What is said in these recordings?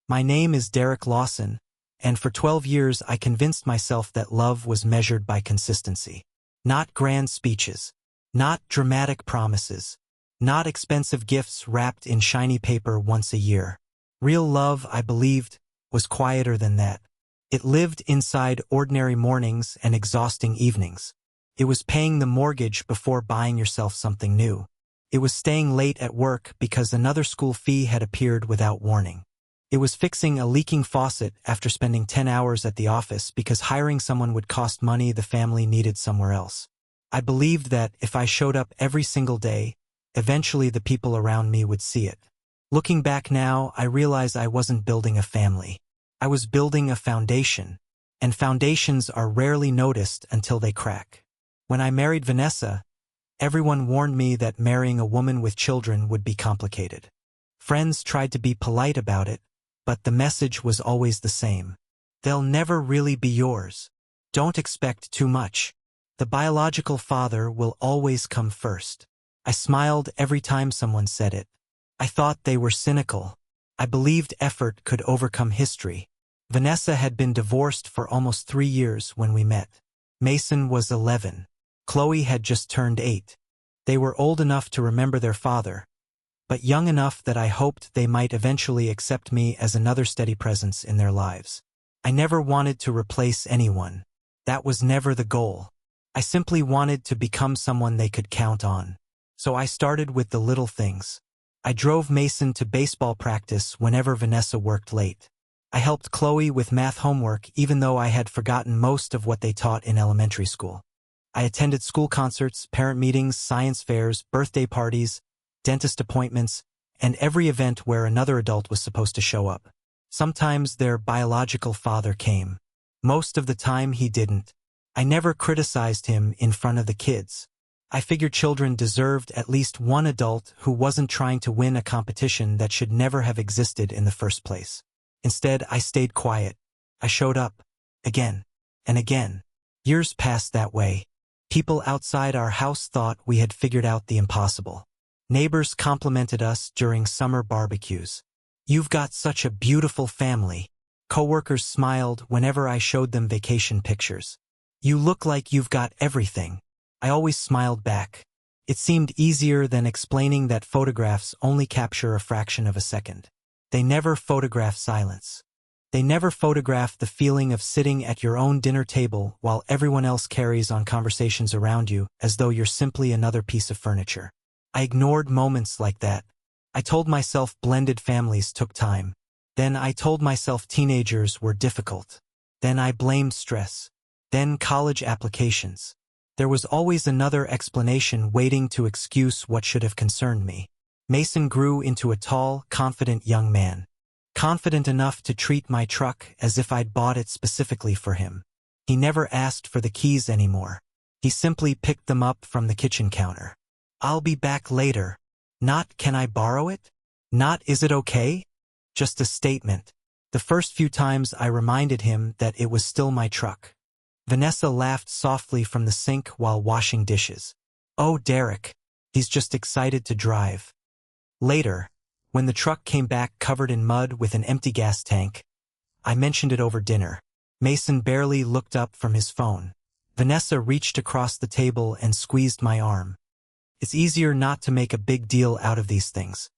My name is Derek Lawson, and for 12 years I convinced myself that love was measured by consistency. Not grand speeches. Not dramatic promises. Not expensive gifts wrapped in shiny paper once a year. Real love, I believed, was quieter than that. It lived inside ordinary mornings and exhausting evenings. It was paying the mortgage before buying yourself something new. It was staying late at work because another school fee had appeared without warning. It was fixing a leaking faucet after spending 10 hours at the office because hiring someone would cost money the family needed somewhere else. I believed that if I showed up every single day, eventually the people around me would see it. Looking back now, I realize I wasn't building a family. I was building a foundation, and foundations are rarely noticed until they crack. When I married Vanessa, everyone warned me that marrying a woman with children would be complicated. Friends tried to be polite about it, but the message was always the same. They'll never really be yours. Don't expect too much. The biological father will always come first. I smiled every time someone said it. I thought they were cynical. I believed effort could overcome history. Vanessa had been divorced for almost 3 years when we met. Mason was 11. Chloe had just turned 8. They were old enough to remember their father, but young enough that I hoped they might eventually accept me as another steady presence in their lives. I never wanted to replace anyone. That was never the goal. I simply wanted to become someone they could count on. So I started with the little things. I drove Mason to baseball practice whenever Vanessa worked late. I helped Chloe with math homework even though I had forgotten most of what they taught in elementary school. I attended school concerts, parent meetings, science fairs, birthday parties, dentist appointments, and every event where another adult was supposed to show up. Sometimes their biological father came. Most of the time he didn't. I never criticized him in front of the kids. I figured children deserved at least one adult who wasn't trying to win a competition that should never have existed in the first place. Instead, I stayed quiet. I showed up. Again. And again. Years passed that way. People outside our house thought we had figured out the impossible. Neighbors complimented us during summer barbecues. "You've got such a beautiful family." Coworkers smiled whenever I showed them vacation pictures. "You look like you've got everything." I always smiled back. It seemed easier than explaining that photographs only capture a fraction of a second. They never photograph silence. They never photograph the feeling of sitting at your own dinner table while everyone else carries on conversations around you as though you're simply another piece of furniture. I ignored moments like that. I told myself blended families took time. Then I told myself teenagers were difficult. Then I blamed stress. Then college applications. There was always another explanation waiting to excuse what should have concerned me. Mason grew into a tall, confident young man. Confident enough to treat my truck as if I'd bought it specifically for him. He never asked for the keys anymore. He simply picked them up from the kitchen counter. "I'll be back later." Not "Can I borrow it?" Not "Is it okay?" Just a statement. The first few times I reminded him that it was still my truck. Vanessa laughed softly from the sink while washing dishes. "Oh, Derek. He's just excited to drive." Later, when the truck came back covered in mud with an empty gas tank, I mentioned it over dinner. Mason barely looked up from his phone. Vanessa reached across the table and squeezed my arm. It's easier not to make a big deal out of these things.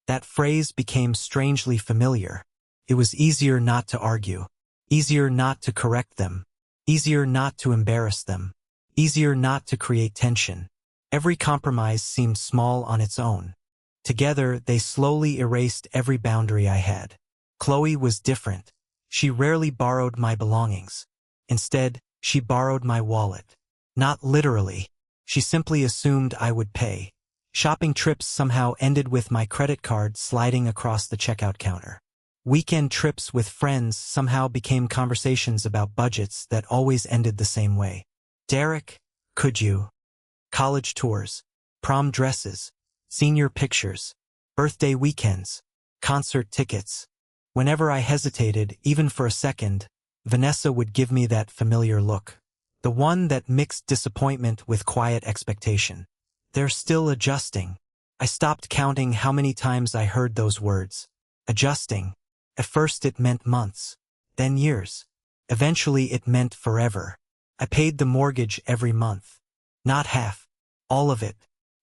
That phrase became strangely familiar. It was easier not to argue. Easier not to correct them. Easier not to embarrass them. Easier not to create tension. Every compromise seemed small on its own. Together, they slowly erased every boundary I had. Chloe was different. She rarely borrowed my belongings. Instead, she borrowed my wallet. Not literally. She simply assumed I would pay. Shopping trips somehow ended with my credit card sliding across the checkout counter. Weekend trips with friends somehow became conversations about budgets that always ended the same way. "Derek, could you?" College tours, prom dresses, senior pictures, birthday weekends, concert tickets. Whenever I hesitated, even for a second, Vanessa would give me that familiar look. The one that mixed disappointment with quiet expectation. "They're still adjusting." I stopped counting how many times I heard those words. Adjusting. At first it meant months, then years. Eventually it meant forever. I paid the mortgage every month. Not half. All of it.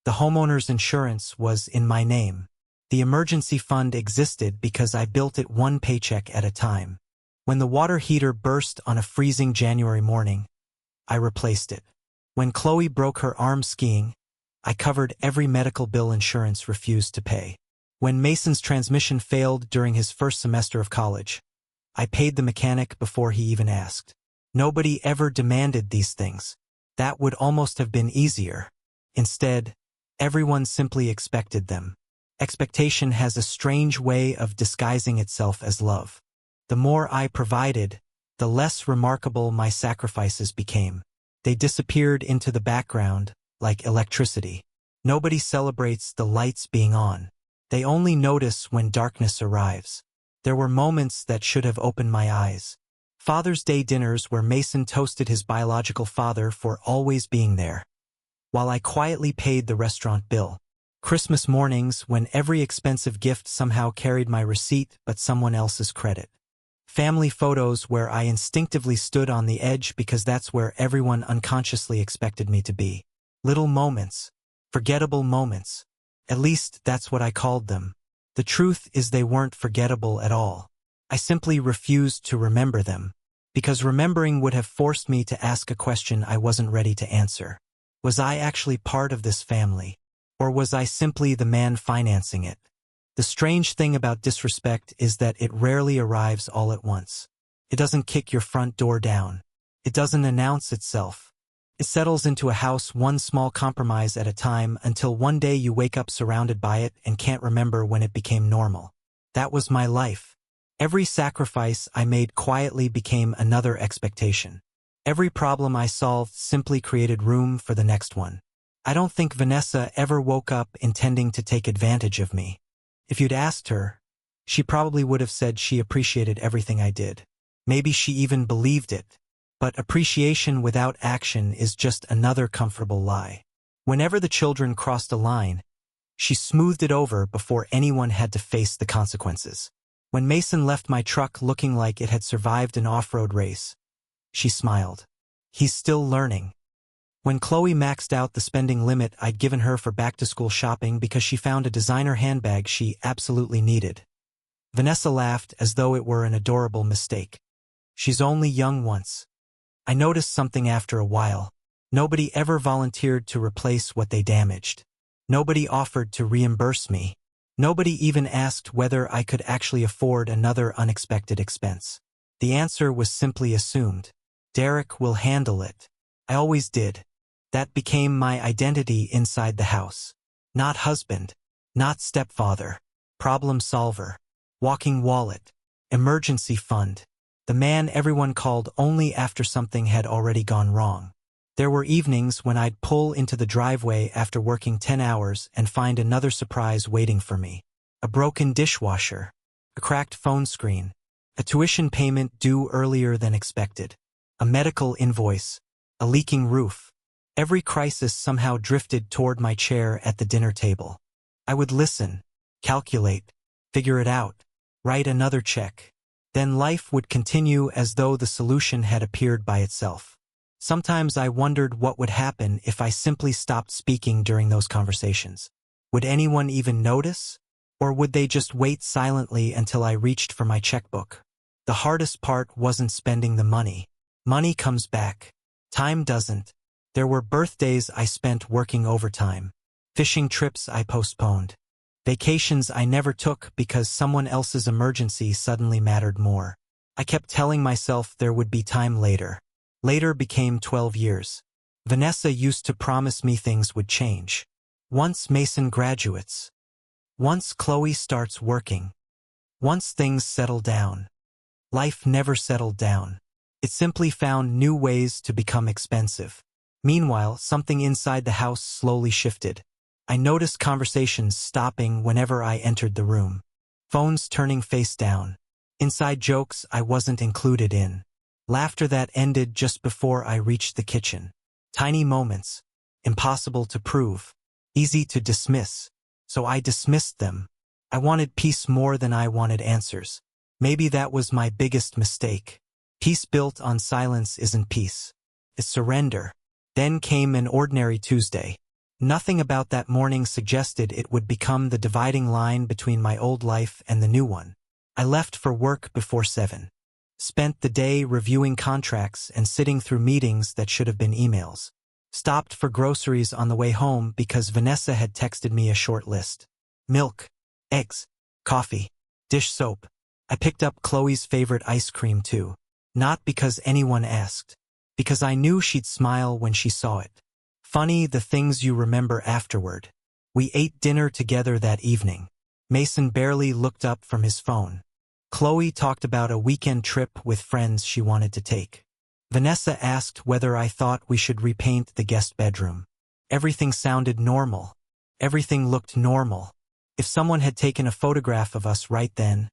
The homeowner's insurance was in my name. The emergency fund existed because I built it one paycheck at a time. When the water heater burst on a freezing January morning, I replaced it. When Chloe broke her arm skiing, I covered every medical bill insurance refused to pay. When Mason's transmission failed during his first semester of college, I paid the mechanic before he even asked. Nobody ever demanded these things. That would almost have been easier. Instead, everyone simply expected them. Expectation has a strange way of disguising itself as love. The more I provided, the less remarkable my sacrifices became. They disappeared into the background, like electricity. Nobody celebrates the lights being on. They only notice when darkness arrives. There were moments that should have opened my eyes. Father's Day dinners where Mason toasted his biological father for always being there, while I quietly paid the restaurant bill. Christmas mornings when every expensive gift somehow carried my receipt but someone else's credit. Family photos where I instinctively stood on the edge because that's where everyone unconsciously expected me to be. Little moments. Forgettable moments. At least that's what I called them. The truth is they weren't forgettable at all. I simply refused to remember them, because remembering would have forced me to ask a question I wasn't ready to answer. Was I actually part of this family? Or was I simply the man financing it? The strange thing about disrespect is that it rarely arrives all at once. It doesn't kick your front door down. It doesn't announce itself. It settles into a house one small compromise at a time until one day you wake up surrounded by it and can't remember when it became normal. That was my life. Every sacrifice I made quietly became another expectation. Every problem I solved simply created room for the next one. I don't think Vanessa ever woke up intending to take advantage of me. If you'd asked her, she probably would have said she appreciated everything I did. Maybe she even believed it. But appreciation without action is just another comfortable lie. Whenever the children crossed a line, she smoothed it over before anyone had to face the consequences. When Mason left my truck looking like it had survived an off-road race, she smiled. He's still learning. When Chloe maxed out the spending limit I'd given her for back-to-school shopping because she found a designer handbag she absolutely needed, Vanessa laughed as though it were an adorable mistake. She's only young once. I noticed something after a while. Nobody ever volunteered to replace what they damaged. Nobody offered to reimburse me. Nobody even asked whether I could actually afford another unexpected expense. The answer was simply assumed. Derek will handle it. I always did. That became my identity inside the house. Not husband. Not stepfather. Problem solver. Walking wallet. Emergency fund. The man everyone called only after something had already gone wrong. There were evenings when I'd pull into the driveway after working 10 hours and find another surprise waiting for me. A broken dishwasher. A cracked phone screen. A tuition payment due earlier than expected. A medical invoice. A leaking roof. Every crisis somehow drifted toward my chair at the dinner table. I would listen, calculate, figure it out, write another check. Then life would continue as though the solution had appeared by itself. Sometimes I wondered what would happen if I simply stopped speaking during those conversations. Would anyone even notice? Or would they just wait silently until I reached for my checkbook? The hardest part wasn't spending the money. Money comes back. Time doesn't. There were birthdays I spent working overtime. Fishing trips I postponed. Vacations I never took because someone else's emergency suddenly mattered more. I kept telling myself there would be time later. Later became 12 years. Vanessa used to promise me things would change. Once Mason graduates. Once Chloe starts working. Once things settle down. Life never settled down. It simply found new ways to become expensive. Meanwhile, something inside the house slowly shifted. I noticed conversations stopping whenever I entered the room. Phones turning face down. Inside jokes I wasn't included in. Laughter that ended just before I reached the kitchen. Tiny moments. Impossible to prove. Easy to dismiss. So I dismissed them. I wanted peace more than I wanted answers. Maybe that was my biggest mistake. Peace built on silence isn't peace. It's surrender. Then came an ordinary Tuesday. Nothing about that morning suggested it would become the dividing line between my old life and the new one. I left for work before 7. Spent the day reviewing contracts and sitting through meetings that should have been emails. Stopped for groceries on the way home because Vanessa had texted me a short list. Milk, eggs, coffee, dish soap. I picked up Chloe's favorite ice cream too. Not because anyone asked. Because I knew she'd smile when she saw it. Funny the things you remember afterward. We ate dinner together that evening. Mason barely looked up from his phone. Chloe talked about a weekend trip with friends she wanted to take. Vanessa asked whether I thought we should repaint the guest bedroom. Everything sounded normal. Everything looked normal. If someone had taken a photograph of us right then,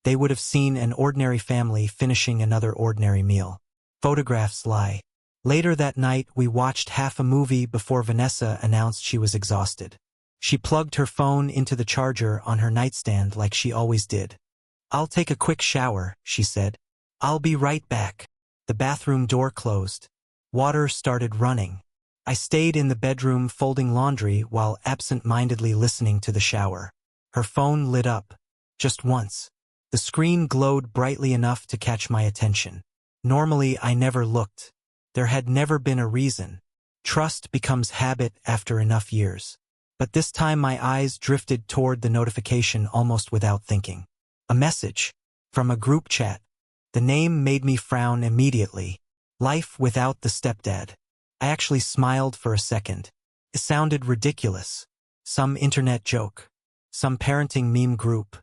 they would have seen an ordinary family finishing another ordinary meal. Photographs lie. Later that night, we watched half a movie before Vanessa announced she was exhausted. She plugged her phone into the charger on her nightstand like she always did. "I'll take a quick shower," she said. "I'll be right back." The bathroom door closed. Water started running. I stayed in the bedroom folding laundry while absent-mindedly listening to the shower. Her phone lit up. Just once. The screen glowed brightly enough to catch my attention. Normally, I never looked. There had never been a reason. Trust becomes habit after enough years. But this time my eyes drifted toward the notification almost without thinking. A message. From a group chat. The name made me frown immediately. Life without the stepdad. I actually smiled for a second. It sounded ridiculous. Some internet joke. Some parenting meme group.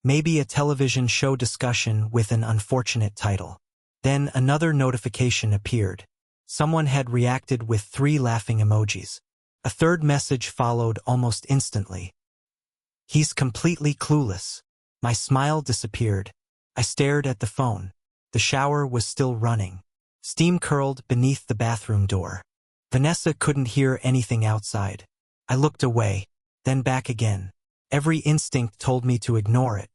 Maybe a television show discussion with an unfortunate title. Then another notification appeared. Someone had reacted with 3 laughing emojis. A third message followed almost instantly. "He's completely clueless." My smile disappeared. I stared at the phone. The shower was still running. Steam curled beneath the bathroom door. Vanessa couldn't hear anything outside. I looked away, then back again. Every instinct told me to ignore it.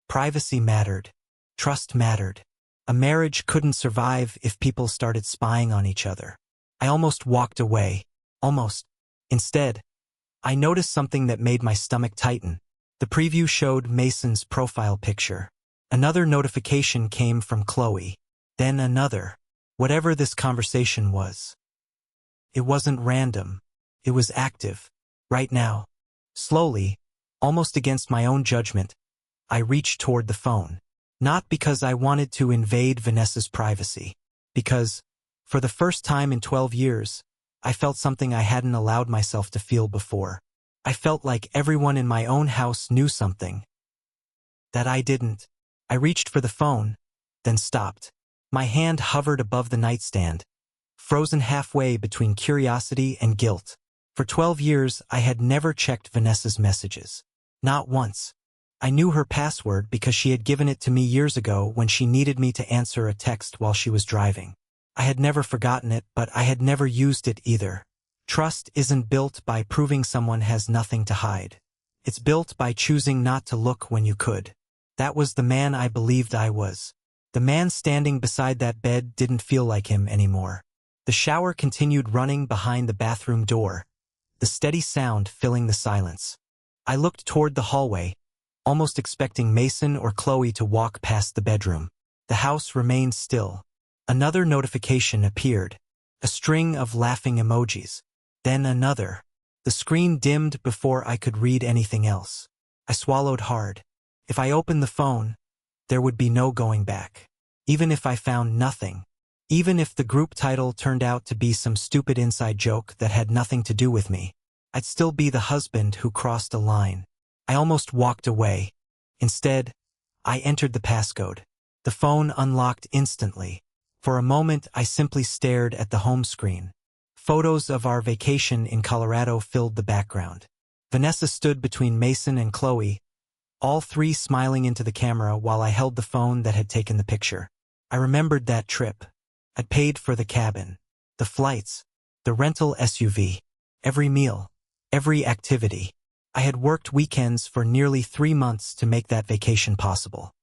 Privacy mattered. Trust mattered. A marriage couldn't survive if people started spying on each other. I almost walked away. Almost. Instead, I noticed something that made my stomach tighten. The preview showed Mason's profile picture. Another notification came from Chloe. Then another. Whatever this conversation was. It wasn't random. It was active. Right now. Slowly, almost against my own judgment, I reached toward the phone. Not because I wanted to invade Vanessa's privacy. Because, for the first time in 12 years, I felt something I hadn't allowed myself to feel before. I felt like everyone in my own house knew something that I didn't. I reached for the phone, then stopped. My hand hovered above the nightstand, frozen halfway between curiosity and guilt. For 12 years, I had never checked Vanessa's messages. Not once. I knew her password because she had given it to me years ago when she needed me to answer a text while she was driving. I had never forgotten it, but I had never used it either. Trust isn't built by proving someone has nothing to hide. It's built by choosing not to look when you could. That was the man I believed I was. The man standing beside that bed didn't feel like him anymore. The shower continued running behind the bathroom door, the steady sound filling the silence. I looked toward the hallway, almost expecting Mason or Chloe to walk past the bedroom. The house remained still. Another notification appeared, a string of laughing emojis. Then another. The screen dimmed before I could read anything else. I swallowed hard. If I opened the phone, there would be no going back. Even if I found nothing. Even if the group title turned out to be some stupid inside joke that had nothing to do with me, I'd still be the husband who crossed a line. I almost walked away. Instead, I entered the passcode. The phone unlocked instantly. For a moment, I simply stared at the home screen. Photos of our vacation in Colorado filled the background. Vanessa stood between Mason and Chloe, all 3 smiling into the camera while I held the phone that had taken the picture. I remembered that trip. I'd paid for the cabin, the flights, the rental SUV, every meal, every activity. I had worked weekends for nearly 3 months to make that vacation possible.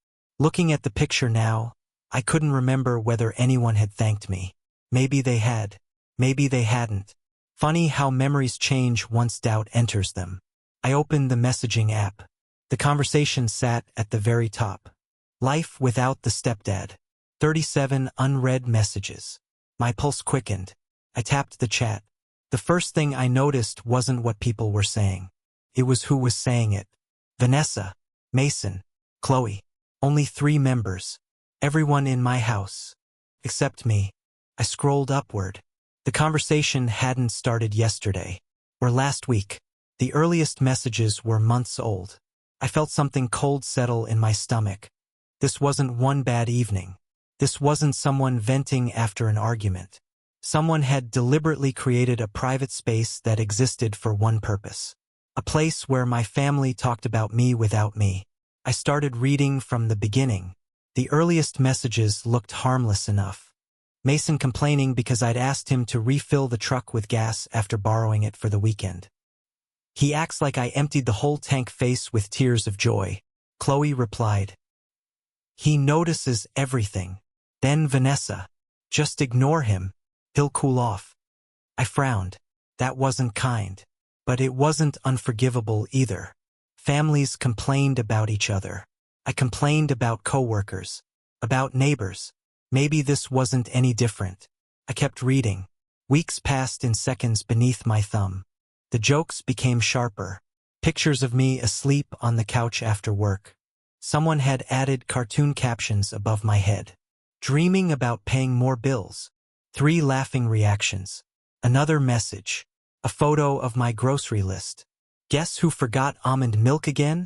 Looking at the picture now, I couldn't remember whether anyone had thanked me. Maybe they had. Maybe they hadn't. Funny how memories change once doubt enters them. I opened the messaging app. The conversation sat at the very top. Life without the stepdad. 37 unread messages. My pulse quickened. I tapped the chat. The first thing I noticed wasn't what people were saying. It was who was saying it. Vanessa, Mason, Chloe. Only 3 members. Everyone in my house. Except me. I scrolled upward. The conversation hadn't started yesterday. Or last week. The earliest messages were months old. I felt something cold settle in my stomach. This wasn't one bad evening. This wasn't someone venting after an argument. Someone had deliberately created a private space that existed for one purpose. A place where my family talked about me without me. I started reading from the beginning. The earliest messages looked harmless enough. Mason complaining because I'd asked him to refill the truck with gas after borrowing it for the weekend. He acts like I emptied the whole tank face with tears of joy. Chloe replied. He notices everything. Then Vanessa. Just ignore him. He'll cool off. I frowned. That wasn't kind. But it wasn't unforgivable either. Families complained about each other. I complained about coworkers. About neighbors. Maybe this wasn't any different. I kept reading. Weeks passed in seconds beneath my thumb. The jokes became sharper. Pictures of me asleep on the couch after work. Someone had added cartoon captions above my head. Dreaming about paying more bills. 3 laughing reactions. Another message. A photo of my grocery list. Guess who forgot almond milk again?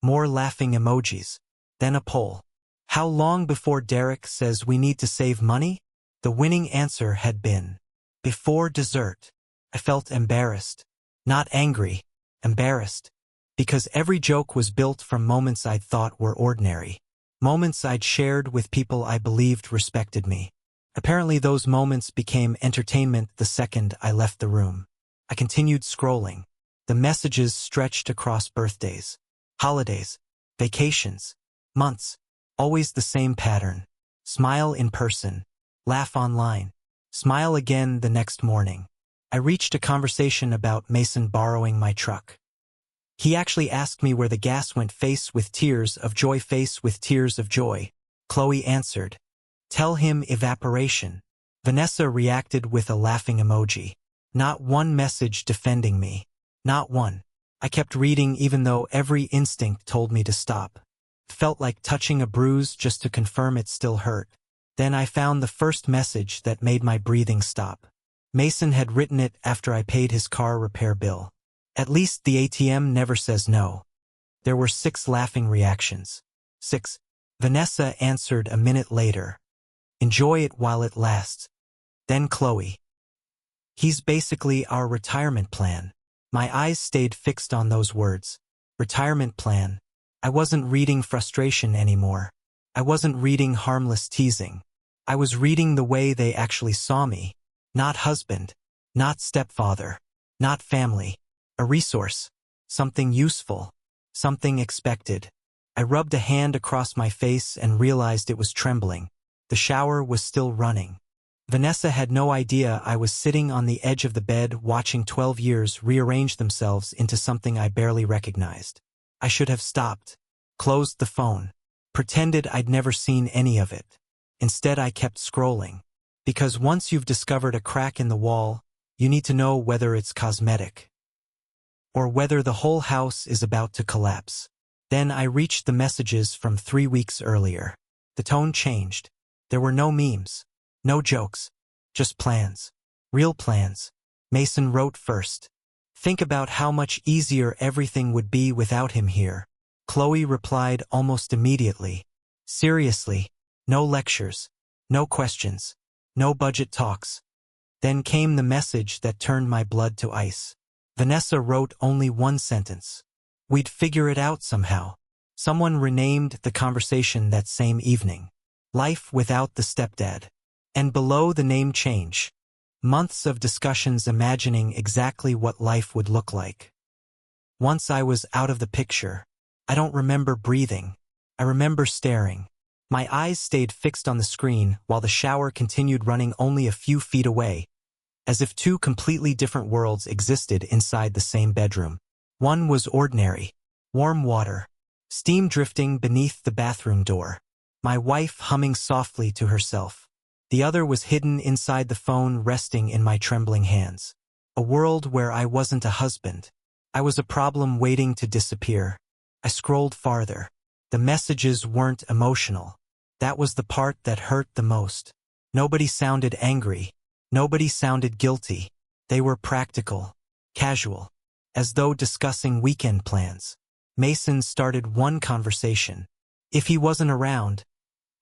More laughing emojis. Then a poll. How long before Derek says we need to save money? The winning answer had been before dessert. I felt embarrassed. Not angry. Embarrassed. Because every joke was built from moments I'd thought were ordinary. Moments I'd shared with people I believed respected me. Apparently those moments became entertainment the second I left the room. I continued scrolling. The messages stretched across birthdays, holidays, vacations, months. Always the same pattern. Smile in person. Laugh online. Smile again the next morning. I reached a conversation about Mason borrowing my truck. He actually asked me where the gas went. Face with tears of joy. Face with tears of joy. Chloe answered. Tell him evaporation. Vanessa reacted with a laughing emoji. Not one message defending me. Not one. I kept reading even though every instinct told me to stop. Felt like touching a bruise just to confirm it still hurt. Then I found the first message that made my breathing stop. Mason had written it after I paid his car repair bill. At least the ATM never says no. There were 6 laughing reactions. 6. Vanessa answered a minute later. Enjoy it while it lasts. Then Chloe. He's basically our retirement plan. My eyes stayed fixed on those words. Retirement plan. I wasn't reading frustration anymore. I wasn't reading harmless teasing. I was reading the way they actually saw me. Not husband. Not stepfather. Not family. A resource. Something useful. Something expected. I rubbed a hand across my face and realized it was trembling. The shower was still running. Vanessa had no idea I was sitting on the edge of the bed watching 12 years rearrange themselves into something I barely recognized. I should have stopped. Closed the phone. Pretended I'd never seen any of it. Instead I kept scrolling. Because once you've discovered a crack in the wall, you need to know whether it's cosmetic. Or whether the whole house is about to collapse. Then I reached the messages from 3 weeks earlier. The tone changed. There were no memes. No jokes. Just plans. Real plans. Mason wrote first. Think about how much easier everything would be without him here. Chloe replied almost immediately. Seriously. No lectures. No questions. No budget talks. Then came the message that turned my blood to ice. Vanessa wrote only one sentence. We'd figure it out somehow. Someone renamed the conversation that same evening. Life without the stepdad. And below the name change. Months of discussions imagining exactly what life would look like. Once I was out of the picture, I don't remember breathing. I remember staring. My eyes stayed fixed on the screen while the shower continued running only a few feet away, as if two completely different worlds existed inside the same bedroom. One was ordinary, warm water, steam drifting beneath the bathroom door, my wife humming softly to herself. The other was hidden inside the phone resting in my trembling hands. A world where I wasn't a husband. I was a problem waiting to disappear. I scrolled farther. The messages weren't emotional. That was the part that hurt the most. Nobody sounded angry. Nobody sounded guilty. They were practical, casual, as though discussing weekend plans. Mason started one conversation. If he wasn't around,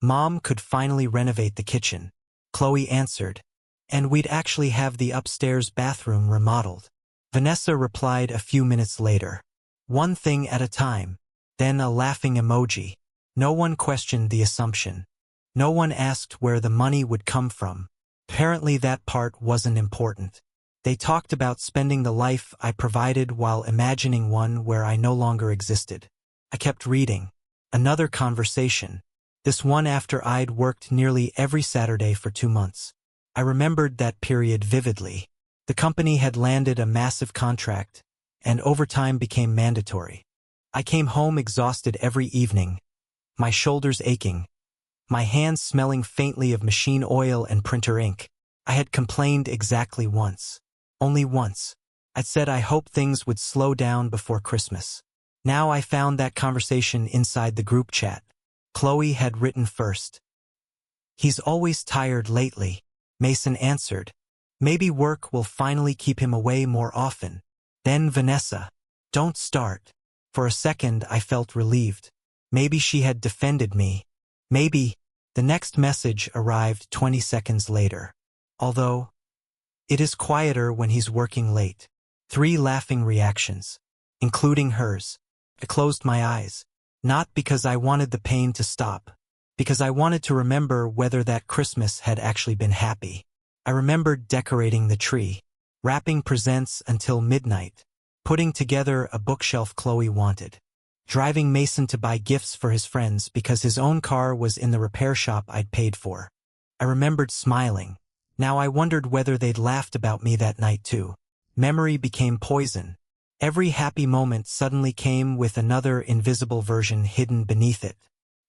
Mom could finally renovate the kitchen. Chloe answered, and we'd actually have the upstairs bathroom remodeled. Vanessa replied a few minutes later. One thing at a time. Then a laughing emoji. No one questioned the assumption. No one asked where the money would come from. Apparently that part wasn't important. They talked about spending the life I provided while imagining one where I no longer existed. I kept reading. Another conversation. This one after I'd worked nearly every Saturday for 2 months. I remembered that period vividly. The company had landed a massive contract, and overtime became mandatory. I came home exhausted every evening, my shoulders aching, my hands smelling faintly of machine oil and printer ink. I had complained exactly once. Only once. I'd said I hoped things would slow down before Christmas. Now I found that conversation inside the group chat. Chloe had written first. He's always tired lately, Mason answered. Maybe work will finally keep him away more often. Then Vanessa. Don't start. For a second I felt relieved. Maybe she had defended me. Maybe. The next message arrived 20 seconds later. Although, it is quieter when he's working late. 3 laughing reactions, including hers. I closed my eyes. Not because I wanted the pain to stop. Because I wanted to remember whether that Christmas had actually been happy. I remembered decorating the tree, wrapping presents until midnight, putting together a bookshelf Chloe wanted, driving Mason to buy gifts for his friends because his own car was in the repair shop I'd paid for. I remembered smiling. Now I wondered whether they'd laughed about me that night too. Memory became poison. Every happy moment suddenly came with another invisible version hidden beneath it.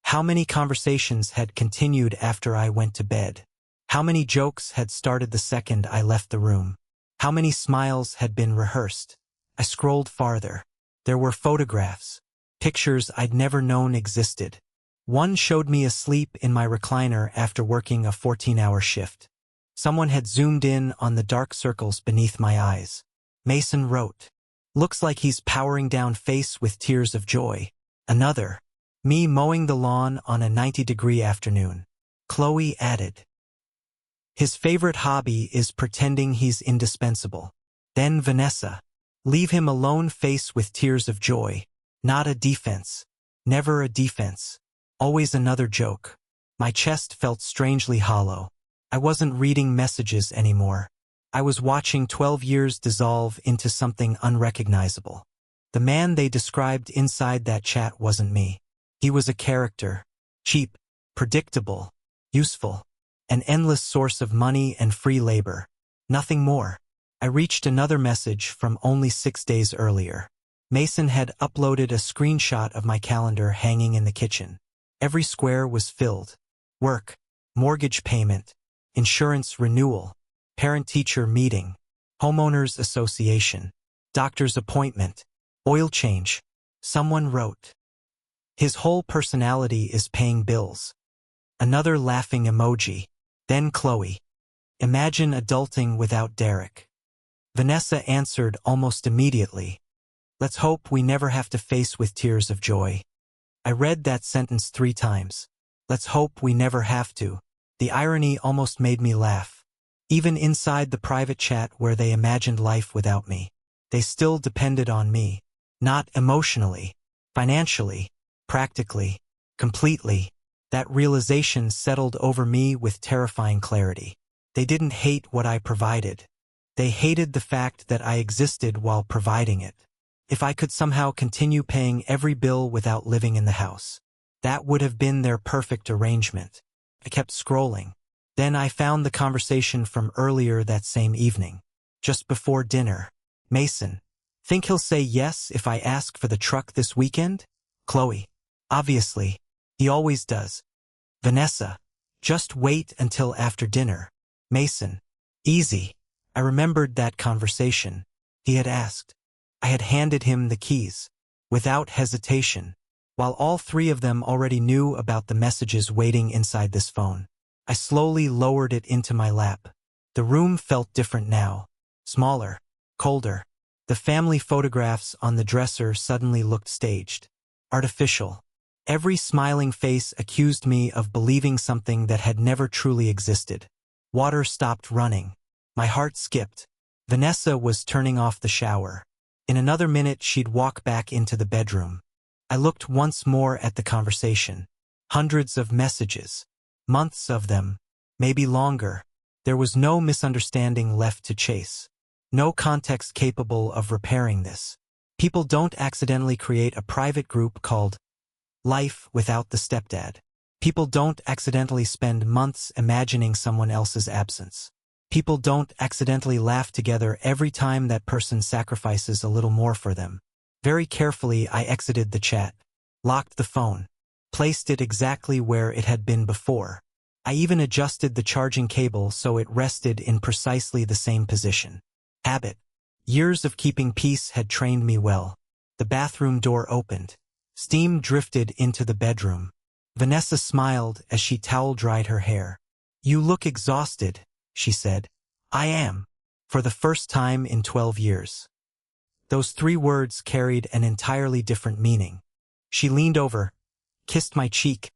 How many conversations had continued after I went to bed? How many jokes had started the second I left the room? How many smiles had been rehearsed? I scrolled farther. There were photographs, pictures I'd never known existed. One showed me asleep in my recliner after working a 14-hour shift. Someone had zoomed in on the dark circles beneath my eyes. Mason wrote, "Looks like he's powering down face with tears of joy." Another, me mowing the lawn on a 90-degree afternoon. Chloe added, "His favorite hobby is pretending he's indispensable." Then Vanessa, "Leave him alone face with tears of joy. Not a defense. Never a defense. Always another joke." My chest felt strangely hollow. I wasn't reading messages anymore. I was watching 12 years dissolve into something unrecognizable. The man they described inside that chat wasn't me. He was a character. Cheap, predictable, useful. An endless source of money and free labor. Nothing more. I reached another message from only 6 days earlier. Mason had uploaded a screenshot of my calendar hanging in the kitchen. Every square was filled. Work, mortgage payment, insurance renewal, parent-teacher meeting, homeowners association, doctor's appointment, oil change. Someone wrote, "His whole personality is paying bills." Another laughing emoji. Then Chloe, "Imagine adulting without Derek." Vanessa answered almost immediately, "Let's hope we never have to face with tears of joy." I read that sentence 3 times. Let's hope we never have to. The irony almost made me laugh. Even inside the private chat where they imagined life without me, they still depended on me. Not emotionally, financially, practically, completely. That realization settled over me with terrifying clarity. They didn't hate what I provided. They hated the fact that I existed while providing it. If I could somehow continue paying every bill without living in the house. That would have been their perfect arrangement. I kept scrolling. Then I found the conversation from earlier that same evening. Just before dinner. Mason. Think he'll say yes if I ask for the truck this weekend? Chloe. Obviously. He always does. Vanessa. Just wait until after dinner. Mason. Easy. I remembered that conversation. He had asked. I had handed him the keys. Without hesitation. While all three of them already knew about the messages waiting inside this phone. I slowly lowered it into my lap. The room felt different now. Smaller. Colder. The family photographs on the dresser suddenly looked staged. Artificial. Every smiling face accused me of believing something that had never truly existed. Water stopped running. My heart skipped. Vanessa was turning off the shower. In another minute she'd walk back into the bedroom. I looked once more at the conversation. Hundreds of messages. Months of them. Maybe longer. There was no misunderstanding left to chase. No context capable of repairing this. People don't accidentally create a private group called Life Without the Stepdad. People don't accidentally spend months imagining someone else's absence. People don't accidentally laugh together every time that person sacrifices a little more for them. Very carefully I exited the chat, locked the phone, placed it exactly where it had been before. I even adjusted the charging cable so it rested in precisely the same position. Habit. Years of keeping peace had trained me well. The bathroom door opened. Steam drifted into the bedroom. Vanessa smiled as she towel-dried her hair. "You look exhausted," she said. "I am. For the first time in 12 years. Those 3 words carried an entirely different meaning. She leaned over, kissed my cheek,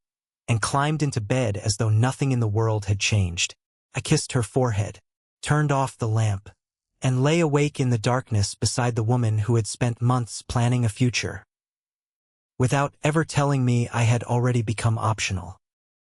and climbed into bed as though nothing in the world had changed. I kissed her forehead, turned off the lamp, and lay awake in the darkness beside the woman who had spent months planning a future. Without ever telling me I had already become optional.